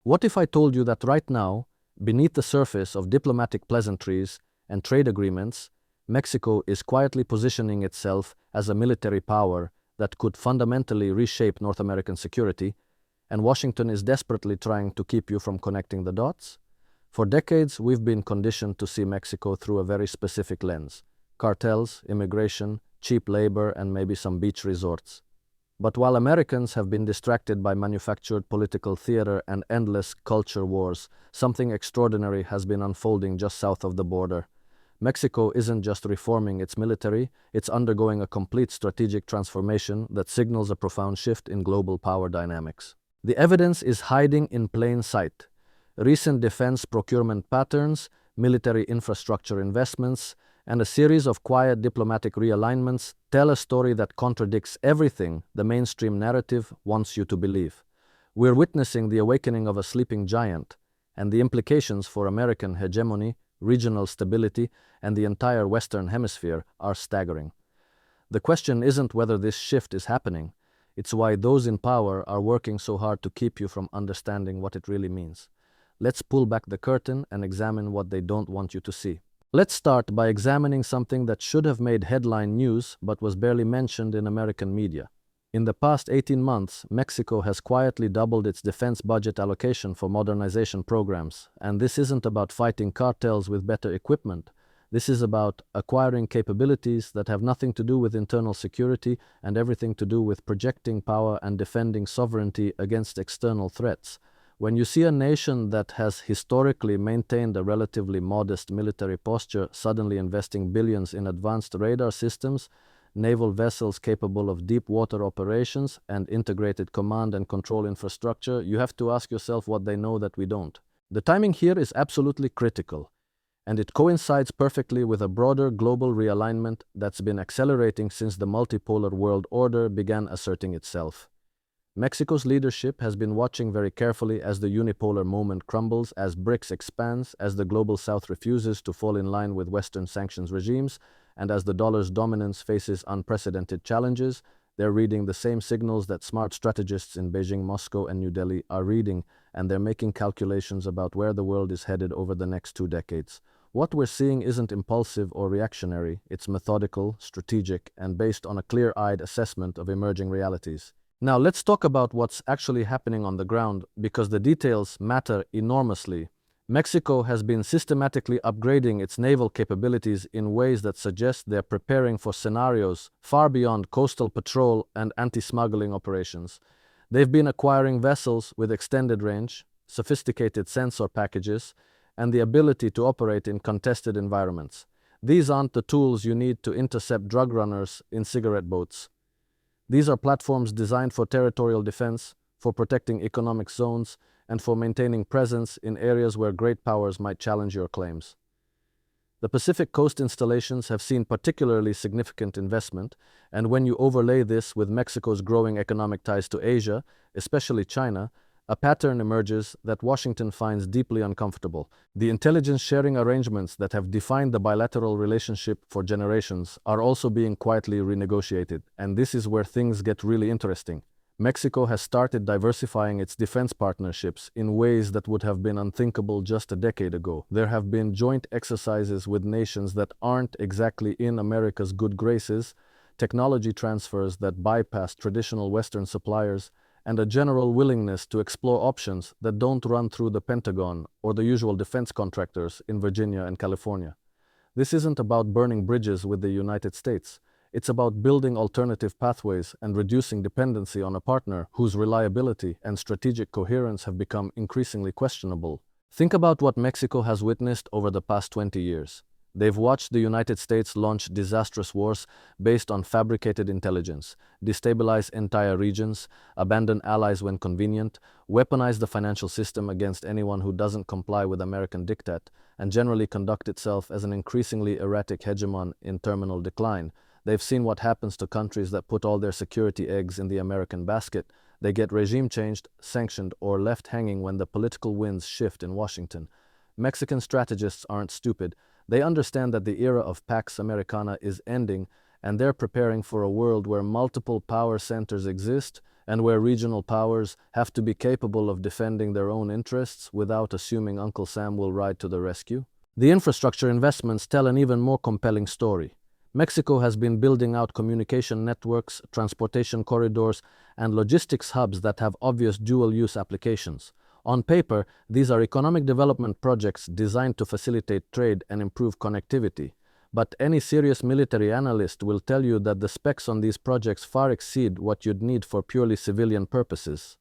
What if I told you that right now, beneath the surface of diplomatic pleasantries and trade agreements, Mexico is quietly positioning itself as a military power that could fundamentally reshape North American security, and Washington is desperately trying to keep you from connecting the dots? For decades, we've been conditioned to see Mexico through a very specific lens: cartels, immigration, cheap labor, and maybe some beach resorts. But while Americans have been distracted by manufactured political theater and endless culture wars, something extraordinary has been unfolding just south of the border. Mexico isn't just reforming its military, it's undergoing a complete strategic transformation that signals a profound shift in global power dynamics. The evidence is hiding in plain sight. Recent defense procurement patterns, military infrastructure investments, and a series of quiet diplomatic realignments tell a story that contradicts everything the mainstream narrative wants you to believe. We're witnessing the awakening of a sleeping giant, and the implications for American hegemony, regional stability, and the entire Western Hemisphere are staggering. The question isn't whether this shift is happening, it's why those in power are working so hard to keep you from understanding what it really means. Let's pull back the curtain and examine what they don't want you to see. Let's start by examining something that should have made headline news but was barely mentioned in American media. In the past 18 months, Mexico has quietly doubled its defense budget allocation for modernization programs, and this isn't about fighting cartels with better equipment. This is about acquiring capabilities that have nothing to do with internal security and everything to do with projecting power and defending sovereignty against external threats. When you see a nation that has historically maintained a relatively modest military posture suddenly investing billions in advanced radar systems, naval vessels capable of deep water operations, and integrated command and control infrastructure, you have to ask yourself what they know that we don't. The timing here is absolutely critical, and it coincides perfectly with a broader global realignment that's been accelerating since the multipolar world order began asserting itself. Mexico's leadership has been watching very carefully as the unipolar moment crumbles, as BRICS expands, as the global south refuses to fall in line with Western sanctions regimes, and as the dollar's dominance faces unprecedented challenges. They're reading the same signals that smart strategists in Beijing, Moscow, and New Delhi are reading, and they're making calculations about where the world is headed over the next 2 decades. What we're seeing isn't impulsive or reactionary, it's methodical, strategic, and based on a clear-eyed assessment of emerging realities. Now let's talk about what's actually happening on the ground, because the details matter enormously. Mexico has been systematically upgrading its naval capabilities in ways that suggest they're preparing for scenarios far beyond coastal patrol and anti-smuggling operations. They've been acquiring vessels with extended range, sophisticated sensor packages, and the ability to operate in contested environments. These aren't the tools you need to intercept drug runners in cigarette boats. These are platforms designed for territorial defense, for protecting economic zones, and for maintaining presence in areas where great powers might challenge your claims. The Pacific Coast installations have seen particularly significant investment, and when you overlay this with Mexico's growing economic ties to Asia, especially China, a pattern emerges that Washington finds deeply uncomfortable. The intelligence sharing arrangements that have defined the bilateral relationship for generations are also being quietly renegotiated, and this is where things get really interesting. Mexico has started diversifying its defense partnerships in ways that would have been unthinkable just a decade ago. There have been joint exercises with nations that aren't exactly in America's good graces, technology transfers that bypass traditional Western suppliers, and a general willingness to explore options that don't run through the Pentagon or the usual defense contractors in Virginia and California. This isn't about burning bridges with the United States. It's about building alternative pathways and reducing dependency on a partner whose reliability and strategic coherence have become increasingly questionable. Think about what Mexico has witnessed over the past 20 years. They've watched the United States launch disastrous wars based on fabricated intelligence, destabilize entire regions, abandon allies when convenient, weaponize the financial system against anyone who doesn't comply with American diktat, and generally conduct itself as an increasingly erratic hegemon in terminal decline. They've seen what happens to countries that put all their security eggs in the American basket. They get regime changed, sanctioned, or left hanging when the political winds shift in Washington. Mexican strategists aren't stupid. They understand that the era of Pax Americana is ending, and they're preparing for a world where multiple power centers exist, and where regional powers have to be capable of defending their own interests without assuming Uncle Sam will ride to the rescue. The infrastructure investments tell an even more compelling story. Mexico has been building out communication networks, transportation corridors, and logistics hubs that have obvious dual-use applications. On paper, these are economic development projects designed to facilitate trade and improve connectivity. But any serious military analyst will tell you that the specs on these projects far exceed what you'd need for purely civilian purposes.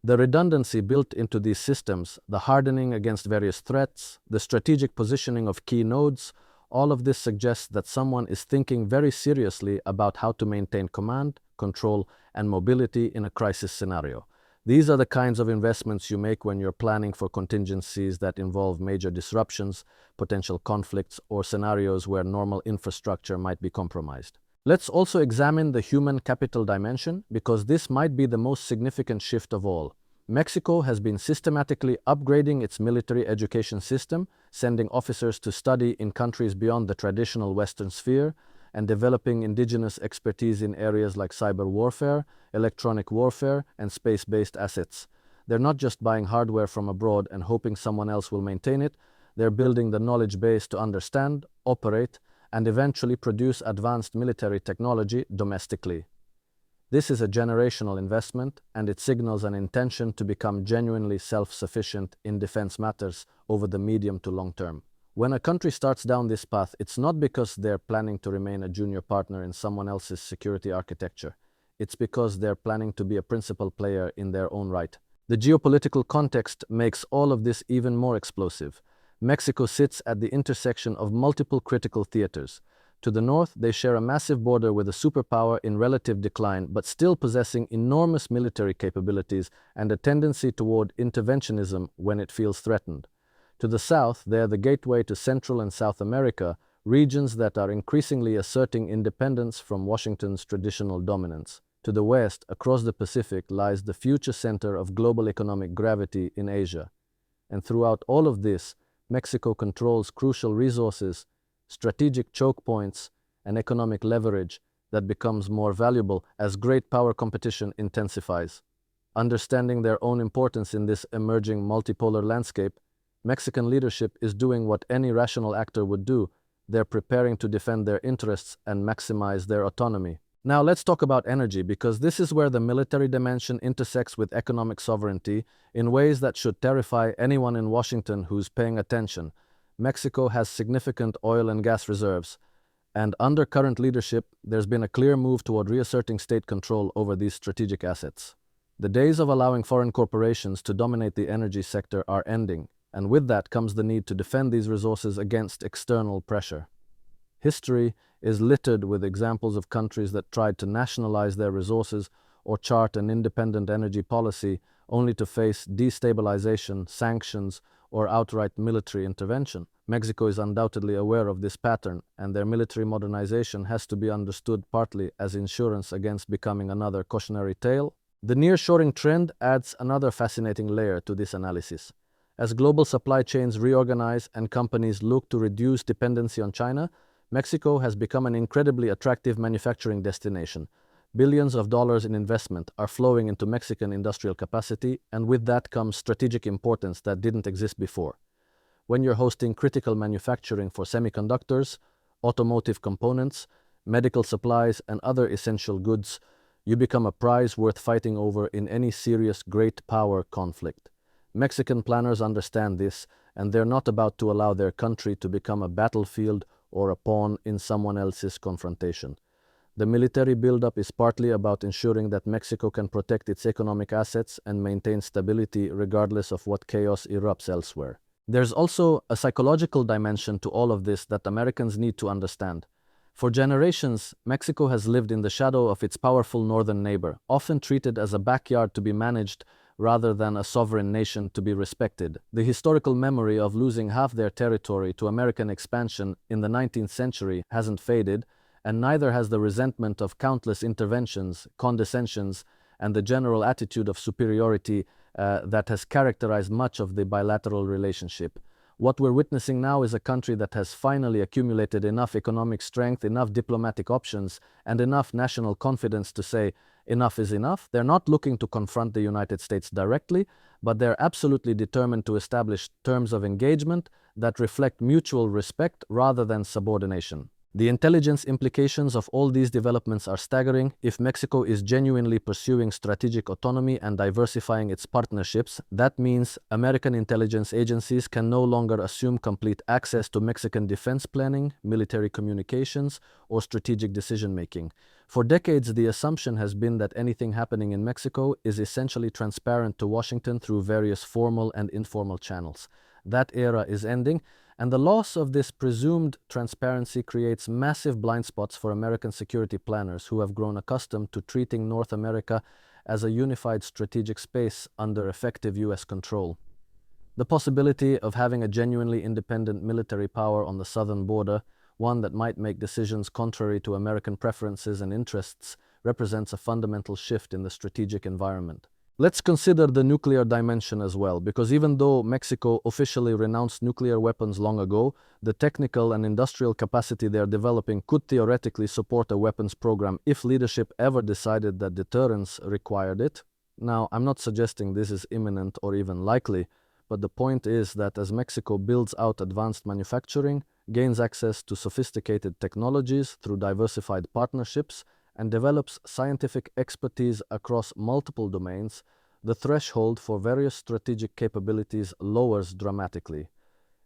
The redundancy built into these systems, the hardening against various threats, the strategic positioning of key nodes, all of this suggests that someone is thinking very seriously about how to maintain command, control, and mobility in a crisis scenario. These are the kinds of investments you make when you're planning for contingencies that involve major disruptions, potential conflicts, or scenarios where normal infrastructure might be compromised. Let's also examine the human capital dimension, because this might be the most significant shift of all. Mexico has been systematically upgrading its military education system, sending officers to study in countries beyond the traditional Western sphere, and developing indigenous expertise in areas like cyber warfare, electronic warfare, and space-based assets. They're not just buying hardware from abroad and hoping someone else will maintain it, they're building the knowledge base to understand, operate, and eventually produce advanced military technology domestically. This is a generational investment, and it signals an intention to become genuinely self-sufficient in defense matters over the medium to long term. When a country starts down this path, it's not because they're planning to remain a junior partner in someone else's security architecture. It's because they're planning to be a principal player in their own right. The geopolitical context makes all of this even more explosive. Mexico sits at the intersection of multiple critical theaters. To the north, they share a massive border with a superpower in relative decline, but still possessing enormous military capabilities and a tendency toward interventionism when it feels threatened. To the south, they are the gateway to Central and South America, regions that are increasingly asserting independence from Washington's traditional dominance. To the west, across the Pacific, lies the future center of global economic gravity in Asia. And throughout all of this, Mexico controls crucial resources, strategic choke points, and economic leverage that becomes more valuable as great power competition intensifies. Understanding their own importance in this emerging multipolar landscape, Mexican leadership is doing what any rational actor would do. They're preparing to defend their interests and maximize their autonomy. Now let's talk about energy, because this is where the military dimension intersects with economic sovereignty in ways that should terrify anyone in Washington who's paying attention. Mexico has significant oil and gas reserves, and under current leadership, there's been a clear move toward reasserting state control over these strategic assets. The days of allowing foreign corporations to dominate the energy sector are ending, and with that comes the need to defend these resources against external pressure. History is littered with examples of countries that tried to nationalize their resources or chart an independent energy policy only to face destabilization, sanctions, or outright military intervention. Mexico is undoubtedly aware of this pattern, and their military modernization has to be understood partly as insurance against becoming another cautionary tale. The nearshoring trend adds another fascinating layer to this analysis. As global supply chains reorganize and companies look to reduce dependency on China, Mexico has become an incredibly attractive manufacturing destination. Billions of dollars in investment are flowing into Mexican industrial capacity, and with that comes strategic importance that didn't exist before. When you're hosting critical manufacturing for semiconductors, automotive components, medical supplies, and other essential goods, you become a prize worth fighting over in any serious great power conflict. Mexican planners understand this, and they're not about to allow their country to become a battlefield or a pawn in someone else's confrontation. The military buildup is partly about ensuring that Mexico can protect its economic assets and maintain stability regardless of what chaos erupts elsewhere. There's also a psychological dimension to all of this that Americans need to understand. For generations, Mexico has lived in the shadow of its powerful northern neighbor, often treated as a backyard to be managed rather than a sovereign nation to be respected. The historical memory of losing half their territory to American expansion in the 19th century hasn't faded, and neither has the resentment of countless interventions, condescensions, and the general attitude of superiority that has characterized much of the bilateral relationship. What we're witnessing now is a country that has finally accumulated enough economic strength, enough diplomatic options, and enough national confidence to say, enough is enough. They're not looking to confront the United States directly, but they're absolutely determined to establish terms of engagement that reflect mutual respect rather than subordination. The intelligence implications of all these developments are staggering. If Mexico is genuinely pursuing strategic autonomy and diversifying its partnerships, that means American intelligence agencies can no longer assume complete access to Mexican defense planning, military communications, or strategic decision-making. For decades, the assumption has been that anything happening in Mexico is essentially transparent to Washington through various formal and informal channels. That era is ending, and the loss of this presumed transparency creates massive blind spots for American security planners who have grown accustomed to treating North America as a unified strategic space under effective U.S. control. The possibility of having a genuinely independent military power on the southern border, one that might make decisions contrary to American preferences and interests, represents a fundamental shift in the strategic environment. Let's consider the nuclear dimension as well, because even though Mexico officially renounced nuclear weapons long ago, the technical and industrial capacity they are developing could theoretically support a weapons program if leadership ever decided that deterrence required it. Now, I'm not suggesting this is imminent or even likely, but the point is that as Mexico builds out advanced manufacturing, gains access to sophisticated technologies through diversified partnerships, and develops scientific expertise across multiple domains, the threshold for various strategic capabilities lowers dramatically.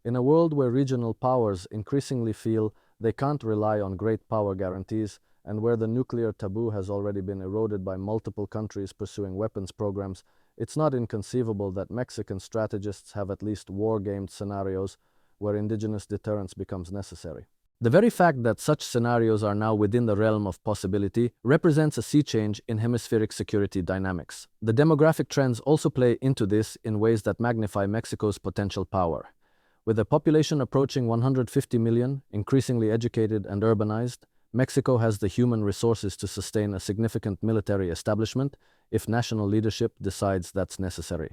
In a world where regional powers increasingly feel they can't rely on great power guarantees, and where the nuclear taboo has already been eroded by multiple countries pursuing weapons programs, it's not inconceivable that Mexican strategists have at least war-gamed scenarios where indigenous deterrence becomes necessary. The very fact that such scenarios are now within the realm of possibility represents a sea change in hemispheric security dynamics. The demographic trends also play into this in ways that magnify Mexico's potential power. With a population approaching 150 million, increasingly educated and urbanized, Mexico has the human resources to sustain a significant military establishment if national leadership decides that's necessary.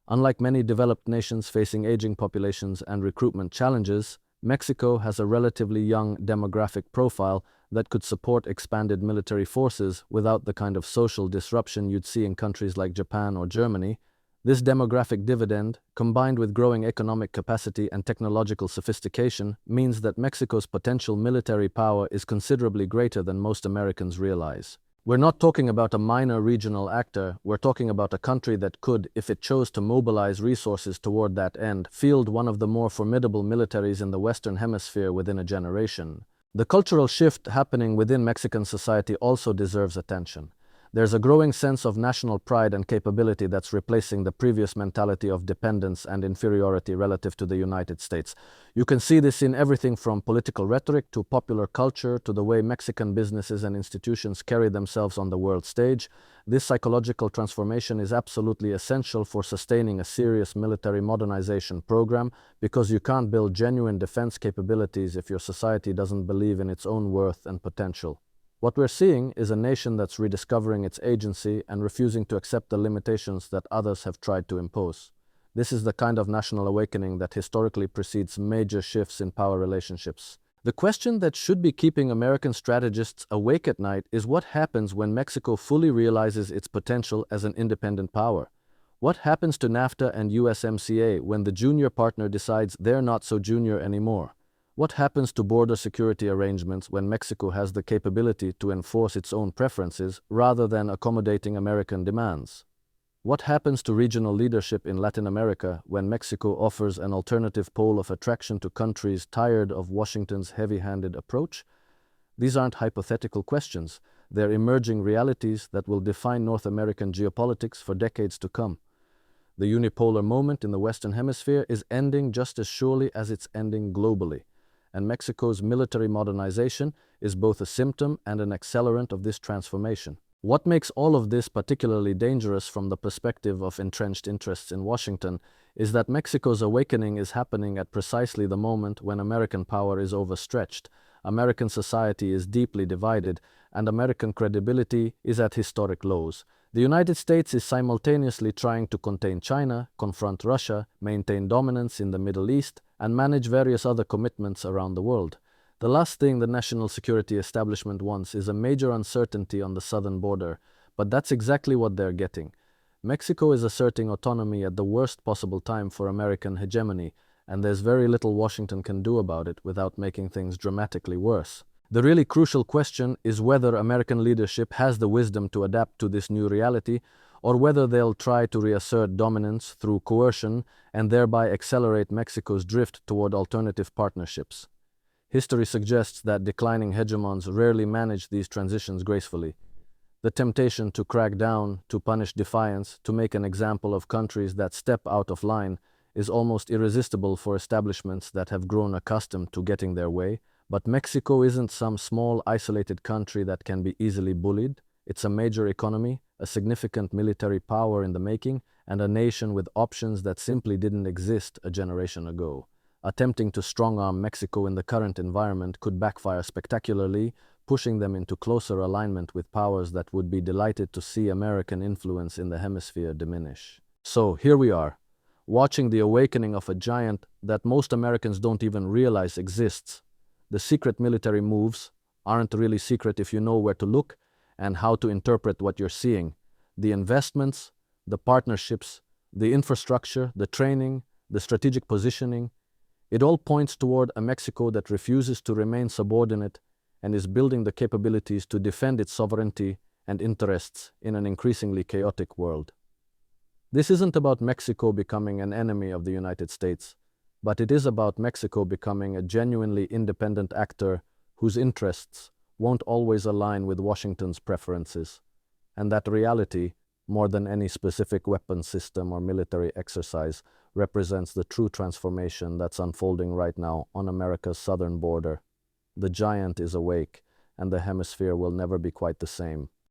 Unlike many developed nations facing aging populations and recruitment challenges, Mexico has a relatively young demographic profile that could support expanded military forces without the kind of social disruption you'd see in countries like Japan or Germany. This demographic dividend, combined with growing economic capacity and technological sophistication, means that Mexico's potential military power is considerably greater than most Americans realize. We're not talking about a minor regional actor, we're talking about a country that could, if it chose to mobilize resources toward that end, field one of the more formidable militaries in the Western Hemisphere within a generation. The cultural shift happening within Mexican society also deserves attention. There's a growing sense of national pride and capability that's replacing the previous mentality of dependence and inferiority relative to the United States. You can see this in everything from political rhetoric to popular culture to the way Mexican businesses and institutions carry themselves on the world stage. This psychological transformation is absolutely essential for sustaining a serious military modernization program, because you can't build genuine defense capabilities if your society doesn't believe in its own worth and potential. What we're seeing is a nation that's rediscovering its agency and refusing to accept the limitations that others have tried to impose. This is the kind of national awakening that historically precedes major shifts in power relationships. The question that should be keeping American strategists awake at night is what happens when Mexico fully realizes its potential as an independent power. What happens to NAFTA and USMCA when the junior partner decides they're not so junior anymore? What happens to border security arrangements when Mexico has the capability to enforce its own preferences rather than accommodating American demands? What happens to regional leadership in Latin America when Mexico offers an alternative pole of attraction to countries tired of Washington's heavy-handed approach? These aren't hypothetical questions. They're emerging realities that will define North American geopolitics for decades to come. The unipolar moment in the Western Hemisphere is ending just as surely as it's ending globally. And Mexico's military modernization is both a symptom and an accelerant of this transformation. What makes all of this particularly dangerous from the perspective of entrenched interests in Washington is that Mexico's awakening is happening at precisely the moment when American power is overstretched, American society is deeply divided, and American credibility is at historic lows. The United States is simultaneously trying to contain China, confront Russia, maintain dominance in the Middle East, and manage various other commitments around the world. The last thing the national security establishment wants is a major uncertainty on the southern border, but that's exactly what they're getting. Mexico is asserting autonomy at the worst possible time for American hegemony, and there's very little Washington can do about it without making things dramatically worse. The really crucial question is whether American leadership has the wisdom to adapt to this new reality, or whether they'll try to reassert dominance through coercion and thereby accelerate Mexico's drift toward alternative partnerships. History suggests that declining hegemons rarely manage these transitions gracefully. The temptation to crack down, to punish defiance, to make an example of countries that step out of line is almost irresistible for establishments that have grown accustomed to getting their way. But Mexico isn't some small, isolated country that can be easily bullied. It's a major economy, a significant military power in the making, and a nation with options that simply didn't exist a generation ago. Attempting to strong-arm Mexico in the current environment could backfire spectacularly, pushing them into closer alignment with powers that would be delighted to see American influence in the hemisphere diminish. So here we are, watching the awakening of a giant that most Americans don't even realize exists. The secret military moves aren't really secret if you know where to look and how to interpret what you're seeing. The investments, the partnerships, the infrastructure, the training, the strategic positioning, it all points toward a Mexico that refuses to remain subordinate and is building the capabilities to defend its sovereignty and interests in an increasingly chaotic world. This isn't about Mexico becoming an enemy of the United States, but it is about Mexico becoming a genuinely independent actor whose interests won't always align with Washington's preferences, and that reality, more than any specific weapon system or military exercise, represents the true transformation that's unfolding right now on America's southern border. The giant is awake, and the hemisphere will never be quite the same.